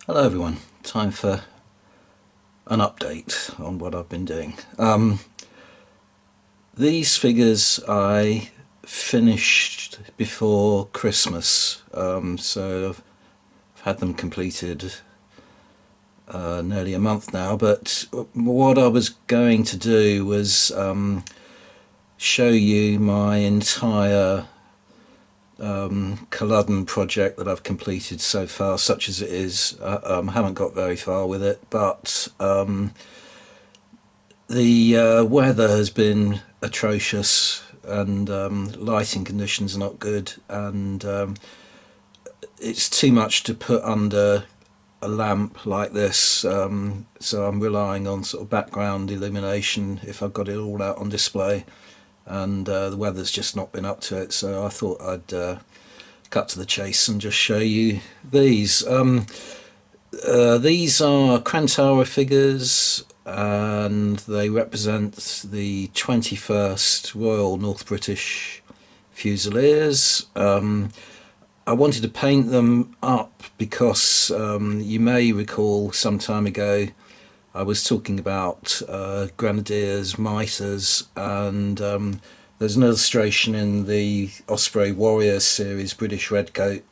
Hello everyone, time for an update on what I've been doing. These figures I finished before Christmas, so I've had them completed nearly a month now, but what I was going to do was show you my entire Culloden project that I've completed so far, such as it is. Haven't got very far with it, but the weather has been atrocious, and lighting conditions are not good, and it's too much to put under a lamp like this, so I'm relying on sort of background illumination if I've got it all out on display, and the weather's just not been up to it, so I thought I'd cut to the chase and just show you these. These are Crann Tara figures, and they represent the 21st Royal North British Fusiliers. I wanted to paint them up because you may recall some time ago I was talking about grenadiers, miters, and there's an illustration in the Osprey Warrior series, British Redcoat,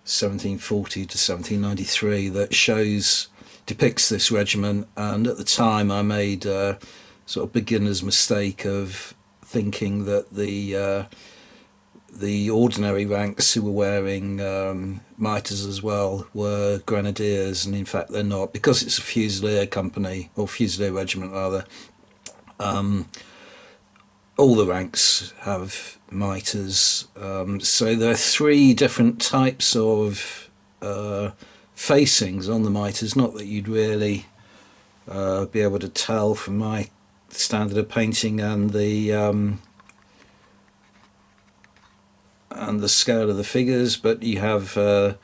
1740 to 1793, that depicts this regiment. And at the time I made a sort of beginner's mistake of thinking that the ordinary ranks who were wearing miters as well were grenadiers, and in fact they're not, because it's a Fusilier company, or Fusilier regiment rather. All the ranks have miters, so there are three different types of facings on the miters, not that you'd really be able to tell from my standard of painting and the scale of the figures, but you have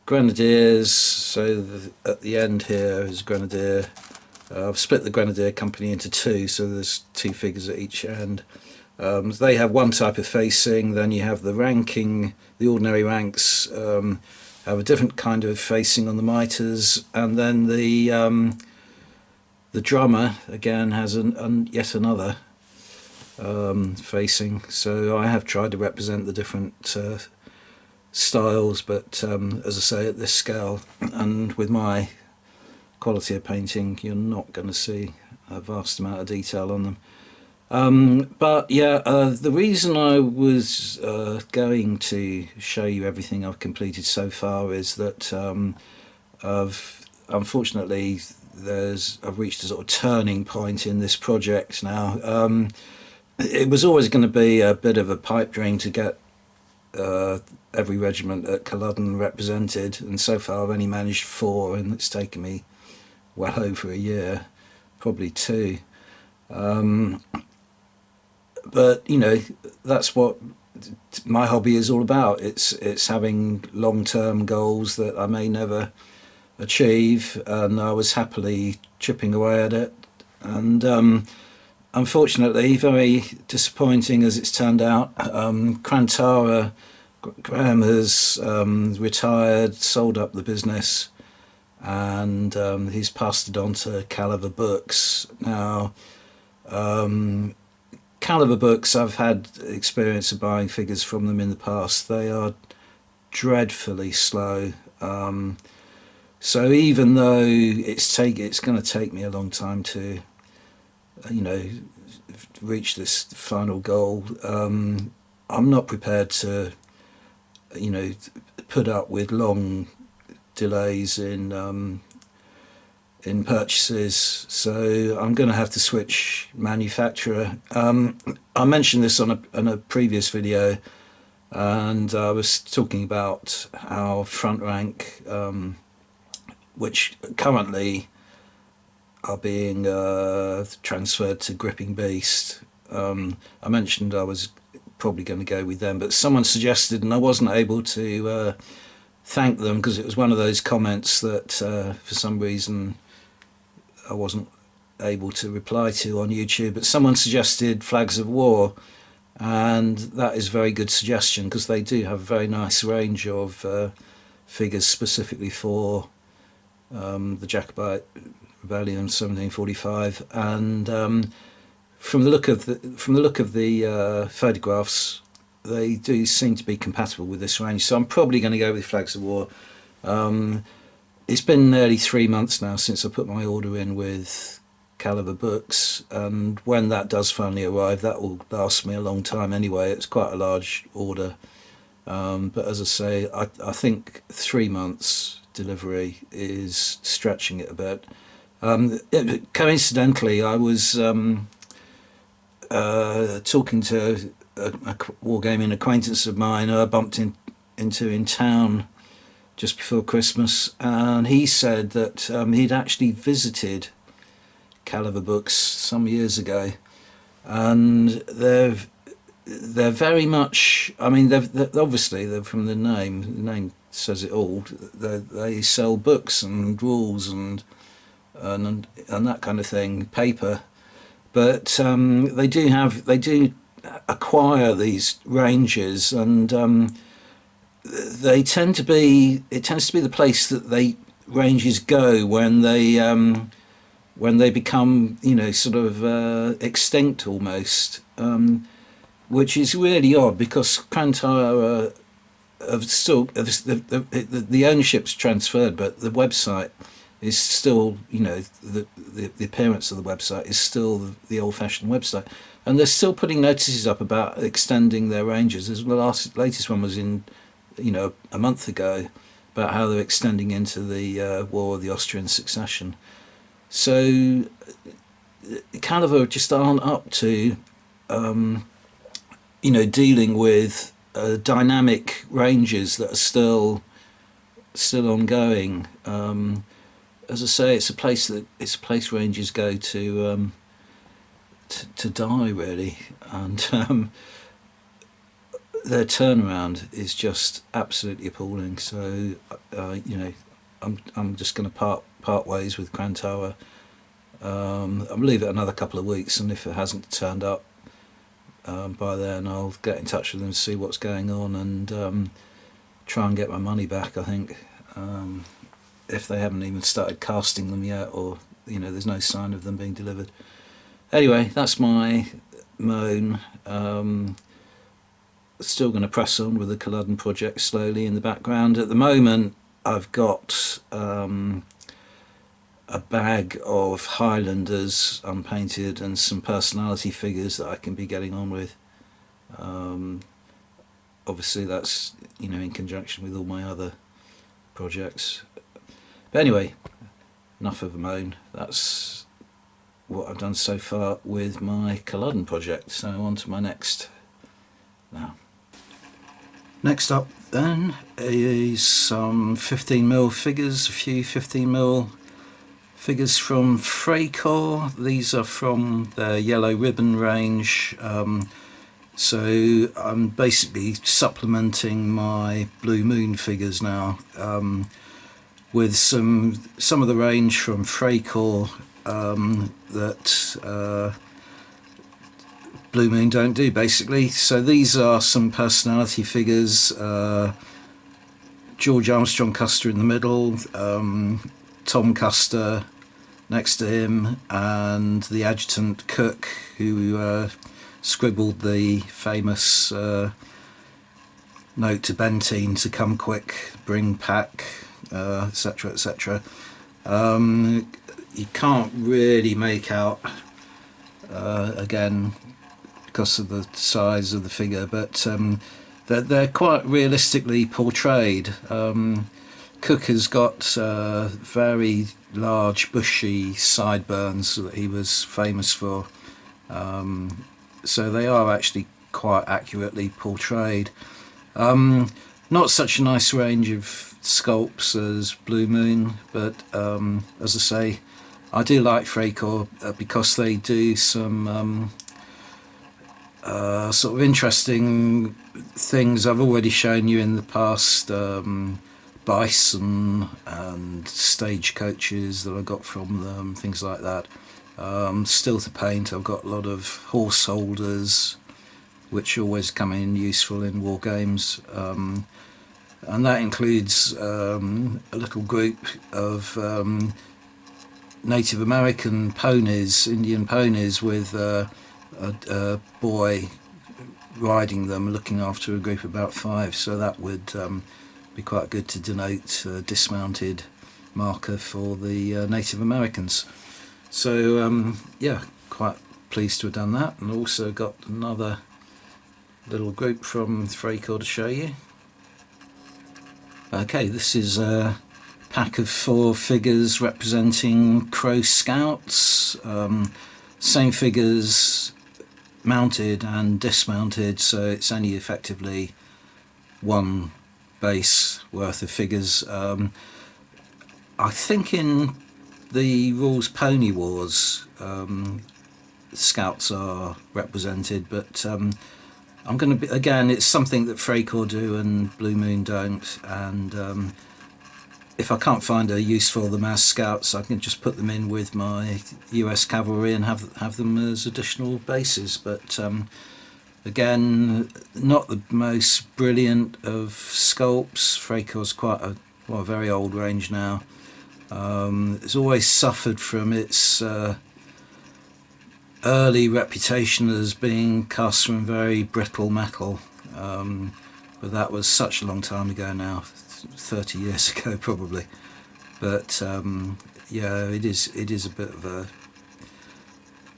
grenadiers, so at the end here is grenadier. I've split the grenadier company into two, so there's two figures at each end. They have one type of facing. Then you have the ordinary ranks have a different kind of facing on the miters, and then the drummer again has yet another facing. So I have tried to represent the different styles, but as I say, at this scale and with my quality of painting, you're not going to see a vast amount of detail on them. But yeah, the reason I was going to show you everything I've completed so far is that unfortunately I've reached a sort of turning point in this project now. It was always going to be a bit of a pipe dream to get every regiment at Culloden represented, and so far I've only managed 4, and it's taken me well over a year, probably 2. But you know, that's what my hobby is all about. It's having long-term goals that I may never achieve, and I was happily chipping away at it. And unfortunately, very disappointing as it's turned out, Crann Tara, Graham has retired, sold up the business, and he's passed it on to Caliber Books. Now, Caliber Books, I've had experience of buying figures from them in the past. They are dreadfully slow. So even though it's going to take me a long time to, reach this final goal, I'm not prepared to, put up with long delays in purchases, so I'm going to have to switch manufacturer. I mentioned this on a previous video, and I was talking about how front rank, which currently are being transferred to Gripping Beast. I mentioned I was probably going to go with them, but someone suggested, and I wasn't able to thank them because it was one of those comments that for some reason I wasn't able to reply to on YouTube, but someone suggested Flags of War, and that is a very good suggestion because they do have a very nice range of figures specifically for the Jacobite Rebellion, 1745, and from the look of the photographs, they do seem to be compatible with this range. So I'm probably going to go with Flags of War. It's been nearly 3 months now since I put my order in with Caliber Books, and when that does finally arrive, that will last me a long time anyway. It's quite a large order, but as I say, I think 3 months delivery is stretching it a bit. Coincidentally, I was talking to a wargaming acquaintance of mine who I bumped into in town just before Christmas, and he said that he'd actually visited Caliber Books some years ago, and they're very much. I mean, they're obviously they're from the name. The name says it all. They sell books and rules and that kind of thing, paper, but they do acquire these ranges, and they tend to be. It tends to be the place that they ranges go when they become, sort of extinct almost, which is really odd because Crann Tara have still the ownership's transferred, but the website is still, the appearance of the website is still the old-fashioned website, and they're still putting notices up about extending their ranges. The latest one was in, a month ago, about how they're extending into the War of the Austrian Succession. So Caliber just aren't up to, dealing with dynamic ranges that are still ongoing. As I say, it's a place ranges go to die really, and their turnaround is just absolutely appalling. So I'm just going to part ways with Crann Tara. I'll leave it another couple of weeks, and if it hasn't turned up by then, I'll get in touch with them, see what's going on, and try and get my money back. I think if they haven't even started casting them yet, or there's no sign of them being delivered. Anyway, that's my moan. Still going to press on with the Culloden project slowly in the background. At the moment, I've got a bag of Highlanders unpainted and some personality figures that I can be getting on with. Obviously that's in conjunction with all my other projects. But anyway, enough of a moan. That's what I've done so far with my Culloden project. So on to my next now. Next up then is some 15mm figures, a few 15mm figures from Freikorps. These are from their Yellow Ribbon range. So I'm basically supplementing my Blue Moon figures now with some of the range from Freikorps that Blue Moon don't do, basically. So these are some personality figures. George Armstrong Custer in the middle, Tom Custer next to him, and the adjutant Cook, who scribbled the famous note to Benteen to come quick, bring pack, etc., etc. You can't really make out, again, because of the size of the figure, but they're quite realistically portrayed. Cook has got very large bushy sideburns that he was famous for, so they are actually quite accurately portrayed. Not such a nice range of sculpts as Blue Moon, but as I say, I do like Freikorps because they do some sort of interesting things. I've already shown you in the past bison and stagecoaches that I got from them, things like that. Still to paint, I've got a lot of horse holders, which always come in useful in war games. and that includes a little group of Native American ponies, Indian ponies, with a boy riding them, looking after a group of about 5. So that would be quite good to denote a dismounted marker for the Native Americans. So yeah, quite pleased to have done that, and also got another little group from Freikorps to show you. Okay, this is a pack of 4 figures representing Crow Scouts. Same figures mounted and dismounted, so it's only effectively 1 base worth of figures. I think in the Rules Pony Wars, Scouts are represented, but I'm going to be, again, it's something that Freikorps do and Blue Moon don't, and if I can't find a use for them as Scouts, I can just put them in with my US Cavalry and have them as additional bases. But again, not the most brilliant of sculpts. Freikorps quite a very old range now. It's always suffered from its early reputation as being cast from very brittle metal, but that was such a long time ago now, 30 years ago probably. But yeah, it is a bit of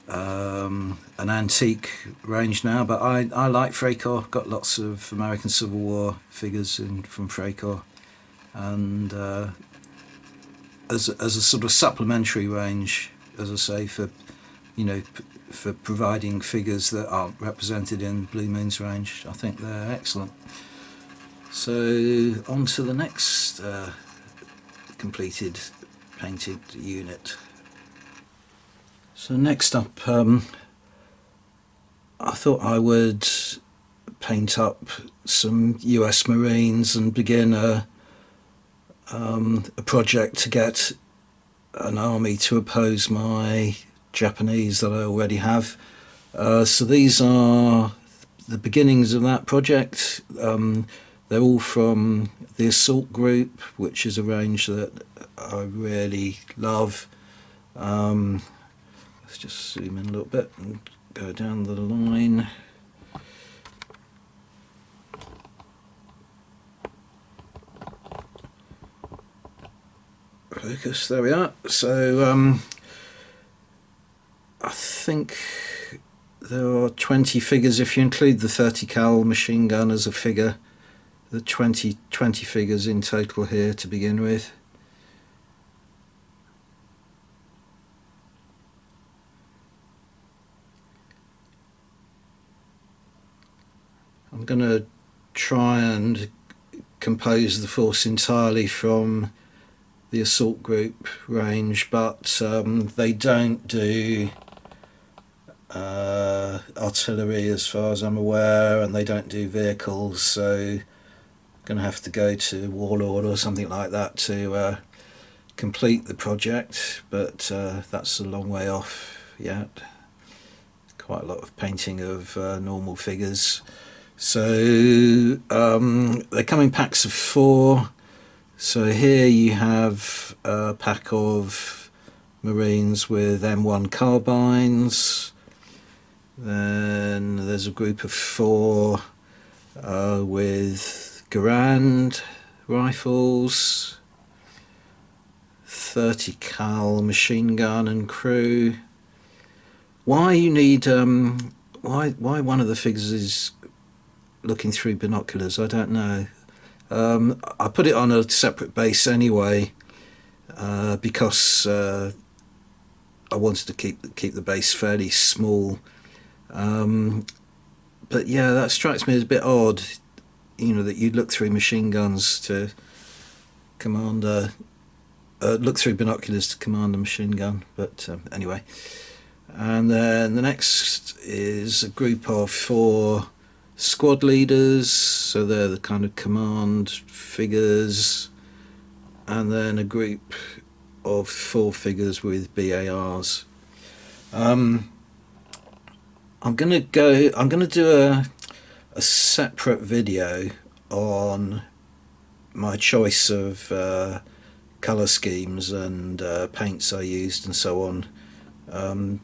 an antique range now, but I like Freikorps. Got lots of American Civil War figures from Freikorps, and as a sort of supplementary range, as I say, for for providing figures that aren't represented in Blue Moon's range, I think they're excellent. So on to the next completed painted unit. So next up, I thought I would paint up some US Marines and begin a project to get an army to oppose my Japanese that I already have. So these are the beginnings of that project. They're all from the Assault Group, which is a range that I really love. Let's just zoom in a little bit and go down the line. Focus, there we are. So I think there are 20 figures if you include the 30 cal machine gun as a figure. The 20 figures in total here to begin with. I'm going to try and compose the force entirely from the Assault Group range, but they don't do artillery as far as I'm aware, and they don't do vehicles, so I'm going to have to go to Warlord or something like that to complete the project, but that's a long way off yet. Quite a lot of painting of normal figures. So they come in packs of 4. So here you have a pack of Marines with M1 carbines. Then there's a group of 4 with Garand rifles, 30 cal machine gun and crew. Why you need why one of the figures is looking through binoculars, I don't know. I put it on a separate base anyway because I wanted to keep the base fairly small. But yeah, that strikes me as a bit odd, that you'd look through machine guns to command look through binoculars to command a machine gun. But anyway, and then the next is a group of 4 squad leaders, so they're the kind of command figures, and then a group of 4 figures with BARs. I'm gonna do a separate video on my choice of colour schemes and paints I used and so on. Um,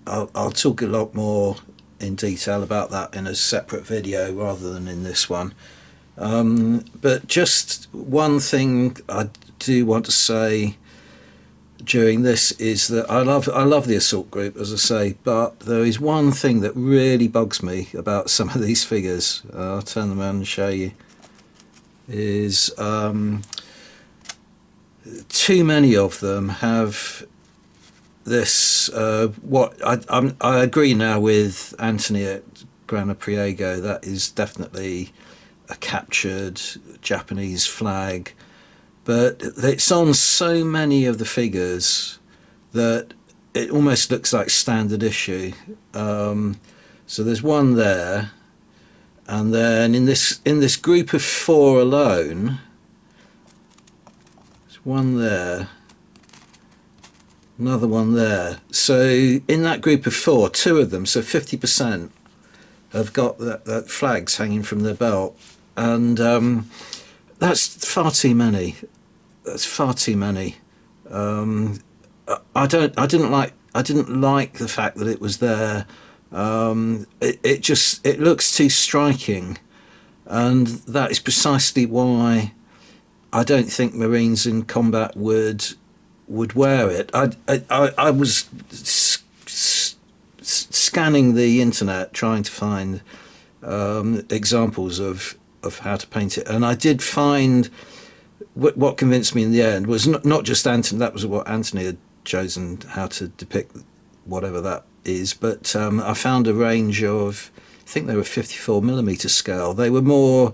I'll talk a lot more in detail about that in a separate video rather than in this one. But just one thing I do want to say during this is that I love the assault group, as I say, but there is one thing that really bugs me about some of these figures. I'll turn them around and show you. Is too many of them have this. I agree now with Anthony at Grana Priego. That is definitely a captured Japanese flag, but it's on so many of the figures that it almost looks like standard issue. So there's one there, and then in this group of 4 alone, there's one there, another one there. So in that group of 4, 2 of them, so 50%, have got that flags hanging from their belt, and that's far too many. That's far too many. I didn't like the fact that it was there. It looks too striking, and that is precisely why I don't think Marines in combat would wear it. I was scanning the internet trying to find examples of how to paint it, and I did find what convinced me in the end was not just Anthony. That was what Anthony had chosen, how to depict whatever that is, but I found a range of, I think they were 54mm scale. They were more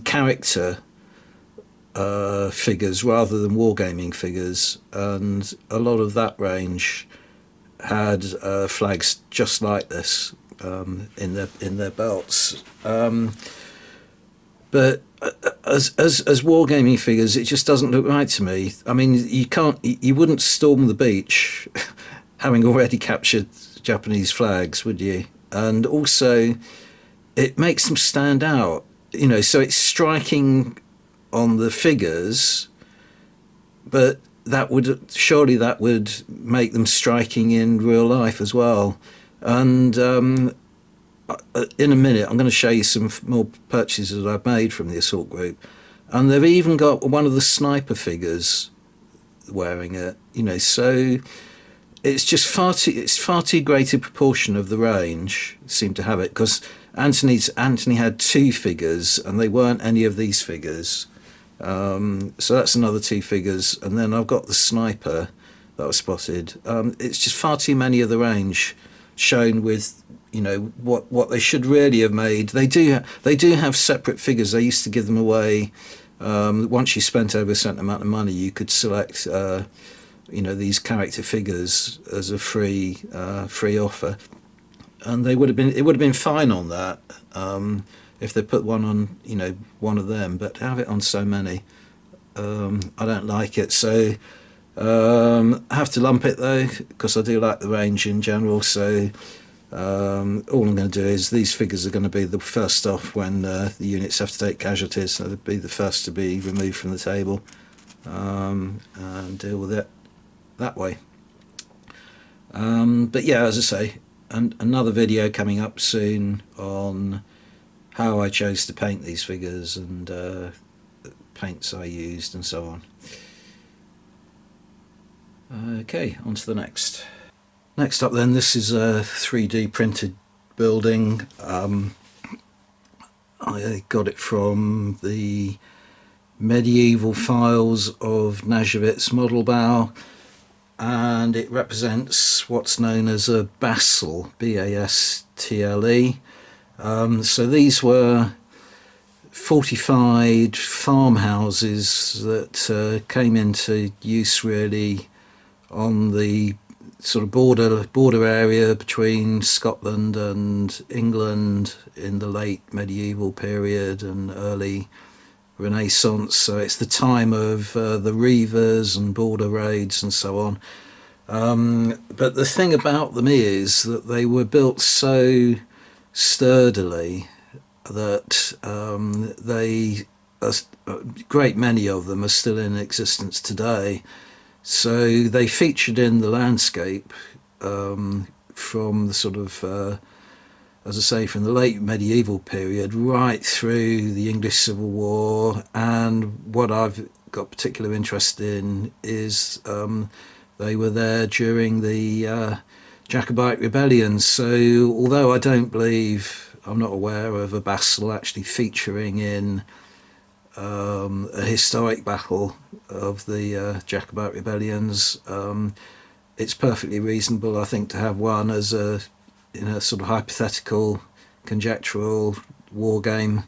character figures rather than wargaming figures, and a lot of that range had flags just like this in their belts. But as wargaming figures, it just doesn't look right to me. I mean, you wouldn't storm the beach having already captured Japanese flags, would you? And also, it makes them stand out. You know, so it's striking on the figures, but that would make them striking in real life as well. And in a minute, I'm going to show you some more purchases that I've made from the assault group, and they've even got one of the sniper figures wearing it. You know, so it's just far too great a proportion of the range seem to have it, because Anthony had 2 figures, and they weren't any of these figures. So that's another 2 figures, and then I've got the sniper that was spotted. It's just far too many of the range shown with, you know, what they should really have made. They do have separate figures. They used to give them away. Once you spent over a certain amount of money, you could select you know, these character figures as a free offer, and it would have been fine on that if they put one on, you know, one of them. But to have it on so many, I don't like it. So I have to lump it though, because I do like the range in general. So all I'm going to do is, these figures are going to be the first off when the units have to take casualties, so they'll be the first to be removed from the table, and deal with it that way. But yeah, as I say, another video coming up soon on how I chose to paint these figures and paints I used and so on. Okay, on to the next. Next up then, this is a 3D printed building. I got it from the medieval files of Nazhevitz Modelbau, and it represents what's known as a Bastle, B-A-S-T-L-E. So these were fortified farmhouses that came into use really on the sort of border area between Scotland and England in the late medieval period and early Renaissance. So it's the time of the reivers and border raids and so on. But the thing about them is that they were built so sturdily that they a great many of them are still in existence today. So they featured in the landscape from the sort of, as I say, from the late medieval period right through the English Civil War. And what I've got particular interest in is they were there during the Jacobite rebellions. So although I don't believe, I'm not aware of a Bastle actually featuring in a historic battle of the Jacobite rebellions, it's perfectly reasonable, I think, to have one as a sort of hypothetical, conjectural war game.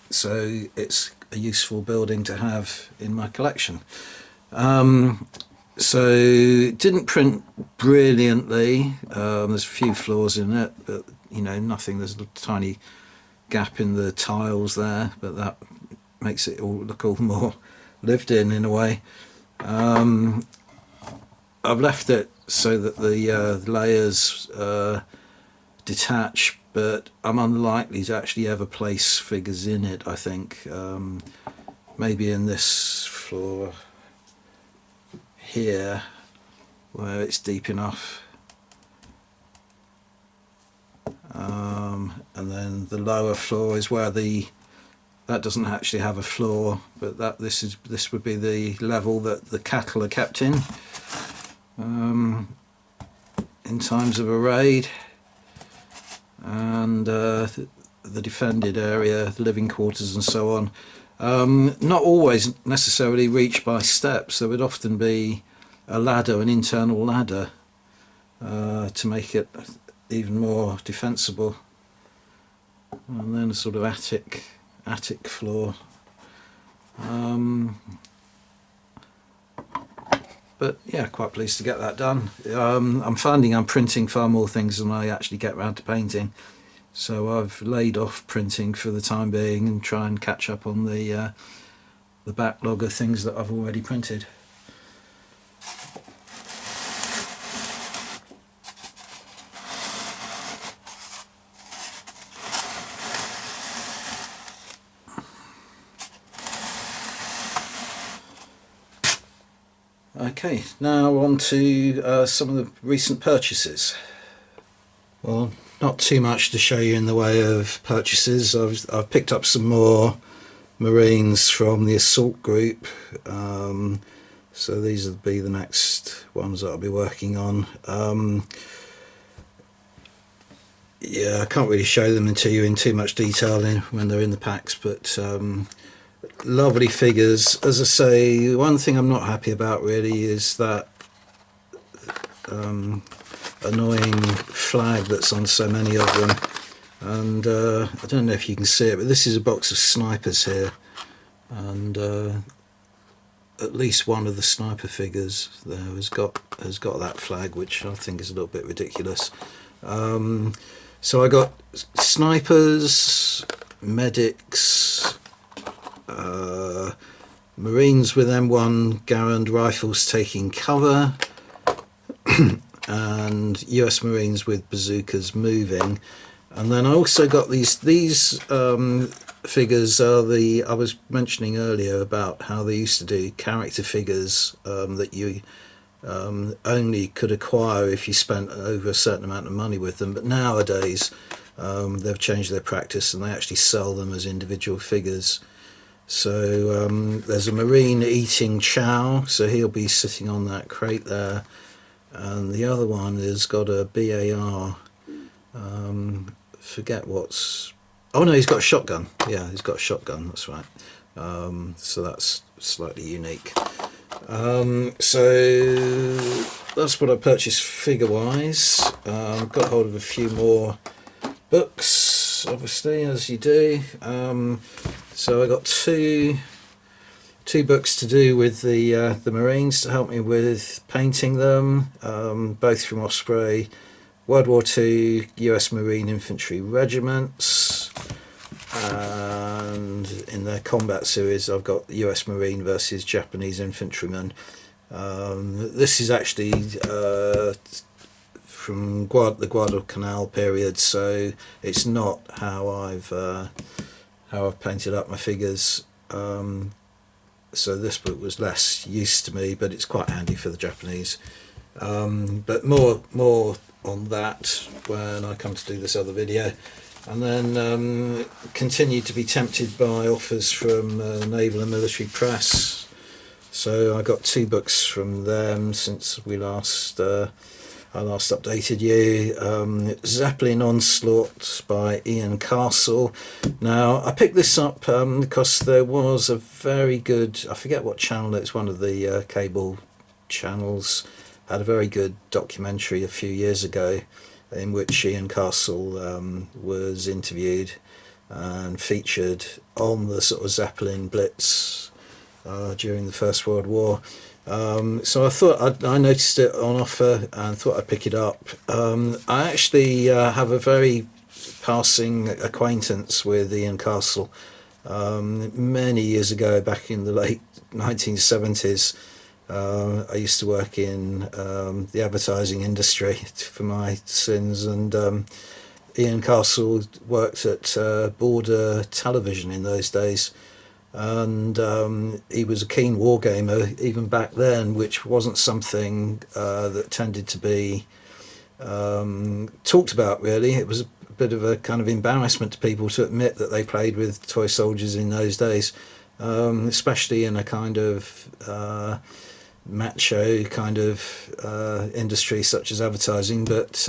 So it's a useful building to have in my collection. So it didn't print brilliantly. There's a few flaws in it, but nothing. There's a tiny gap in the tiles there, but that makes it all look all the more lived in a way. I've left it so that the layers detach, but I'm unlikely to actually ever place figures in it, I think. Maybe in this floor here, where it's deep enough. And then the lower floor is where that doesn't actually have a floor, but this would be the level that the cattle are kept in times of a raid, and the defended area, the living quarters and so on. Not always necessarily reached by steps. There would often be a ladder, an internal ladder, to make it even more defensible, and then a sort of attic floor. But yeah, quite pleased to get that done. I'm finding I'm printing far more things than I actually get around to painting, so I've laid off printing for the time being and try and catch up on the backlog of things that I've already printed. Okay, now on to some of the recent purchases. Well, not too much to show you in the way of purchases. I've picked up some more Marines from the assault group, so these will be the next ones that I'll be working on. Yeah, I can't really show them to you in too much detail when they're in the packs, but lovely figures. As I say, one thing I'm not happy about really is that annoying flag that's on so many of them, and I don't know if you can see it, but this is a box of snipers here, and at least one of the sniper figures there has got that flag, which I think is a little bit ridiculous. So I got snipers, medics, Marines with M1 Garand rifles taking cover, and US Marines with bazookas moving. And then I also got these figures are I was mentioning earlier about how they used to do character figures that you only could acquire if you spent over a certain amount of money with them, but nowadays they've changed their practice and they actually sell them as individual figures. So there's a Marine eating chow, so he'll be sitting on that crate there, and the other one has got a BAR, forget what's, oh no, he's got a shotgun. Yeah, he's got a shotgun, that's right. So that's slightly unique. So that's what I purchased figure wise. Got hold of a few more books, obviously, as you do. So I got two books to do with the Marines to help me with painting them, both from Osprey, World War II US Marine Infantry Regiments, and in their combat series I've got US Marine versus Japanese Infantrymen. This is actually from the Guadalcanal period, so it's not how how I've painted up my figures. So this book was less use to me, but it's quite handy for the Japanese. But more on that when I come to do this other video. And then continue to be tempted by offers from Naval and Military Press. So I got 2 books from them since I last updated you. Zeppelin Onslaught by Ian Castle. Now I picked this up because there was a very good, I forget what channel, it's one of the cable channels, had a very good documentary a few years ago in which Ian Castle was interviewed and featured on the sort of Zeppelin blitz during the First World War. So I thought I noticed it on offer and thought I'd pick it up. I actually have a very passing acquaintance with Ian Castle. Many years ago, back in the late 1970s, I used to work in the advertising industry for my sins, and Ian Castle worked at Border Television in those days, and he was a keen wargamer even back then, which wasn't something that tended to be talked about really. It was a bit of a kind of embarrassment to people to admit that they played with toy soldiers in those days, especially in a kind of macho kind of industry such as advertising. But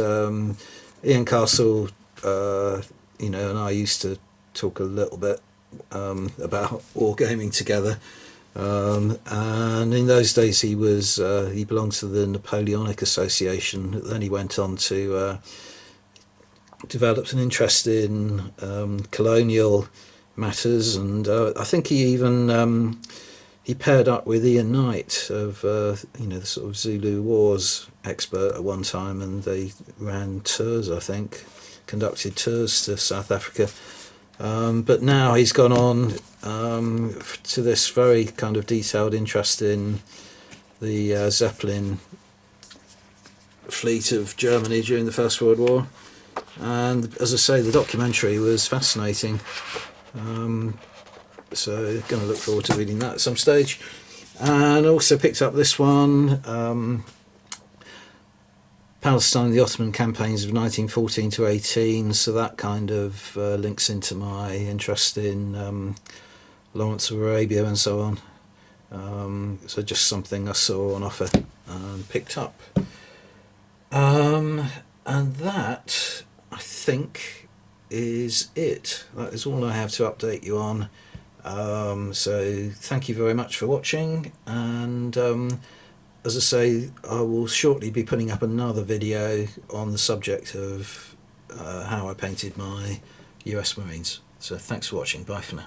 Ian Castle, and I used to talk a little bit about wargaming together, and in those days he belonged to the Napoleonic Association. Then he went on to develop an interest in colonial matters, and I think he even he paired up with Ian Knight of the sort of Zulu Wars expert at one time, and they ran tours, I think, conducted tours to South Africa. But now he's gone on to this very kind of detailed interest in the Zeppelin fleet of Germany during the First World War. And as I say, the documentary was fascinating. So going to look forward to reading that at some stage. And also picked up this one, Palestine, the Ottoman campaigns of 1914 to 18. So that kind of links into my interest in Lawrence of Arabia and so on. So just something I saw on offer and picked up. And that, I think, is it. That is all I have to update you on. So thank you very much for watching, and as I say, I will shortly be putting up another video on the subject of how I painted my US Marines. So thanks for watching. Bye for now.